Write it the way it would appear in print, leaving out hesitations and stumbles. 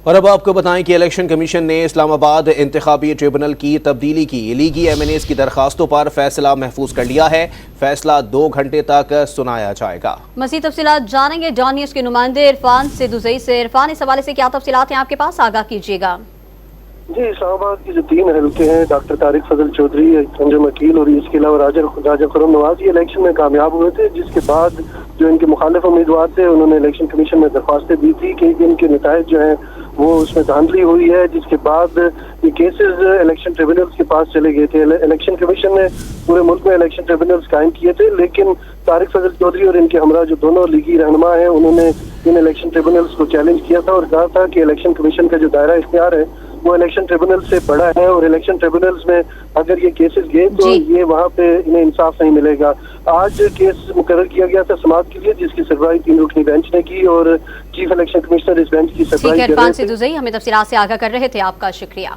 اور اب آپ کو بتائیں کہ الیکشن کمیشن نے اسلام آباد انتخابی ٹریبونل کی تبدیلی کی لیگی ایم این ایز کی درخواستوں پر فیصلہ محفوظ کر لیا ہے۔ فیصلہ 2 گھنٹے تک سنایا جائے گا۔ مزید تفصیلات جانیں گے ڈان نیوز کے نمائندے عرفان سدوزئی سے۔ عرفان، اس حوالے سے کیا تفصیلات ہیں آپ کے پاس، آگاہ کیجیے گا۔ جی، اسلام آباد کی جو 3 حلقے ہیں، ڈاکٹر طارق فضل چودھری، انجم عقیل اور اس کے علاوہ راجہ خرم نواز، یہ الیکشن میں کامیاب ہوئے تھے، جس کے بعد جو ان کے مخالف امیدوار تھے انہوں نے الیکشن کمیشن میں درخواستیں دی تھی کہ ان کے نتائج جو ہیں وہ اس میں دھاندلی ہوئی ہے، جس کے بعد یہ کیسز الیکشن ٹریبونلز کے پاس چلے گئے تھے۔ الیکشن کمیشن نے پورے ملک میں الیکشن ٹریبونلز قائم کیے تھے، لیکن طارق فضل چودھری اور ان کے ہمراہ جو دونوں لیگی رہنما ہیں انہوں نے ان الیکشن ٹریبونلز کو چیلنج کیا تھا اور کہا تھا کہ الیکشن کمیشن کا جو دائرہ اختیار ہے وہ الیکشن ٹریبونل سے بڑا ہے، اور الیکشن ٹریبونلز میں اگر یہ کیسز گئے تو یہ وہاں پہ انہیں انصاف نہیں ملے گا۔ آج کیس مقرر کیا گیا تھا سماعت کے لیے، جس کی سربراہی 3 رکنی بینچ نے کی اور چیف الیکشن کمشنر اس بینچ کی سربراہی کر رہے تھے۔ عرفان سدوزئی ہمیں تفصیلات سے آگاہ کر رہے تھے، آپ کا شکریہ۔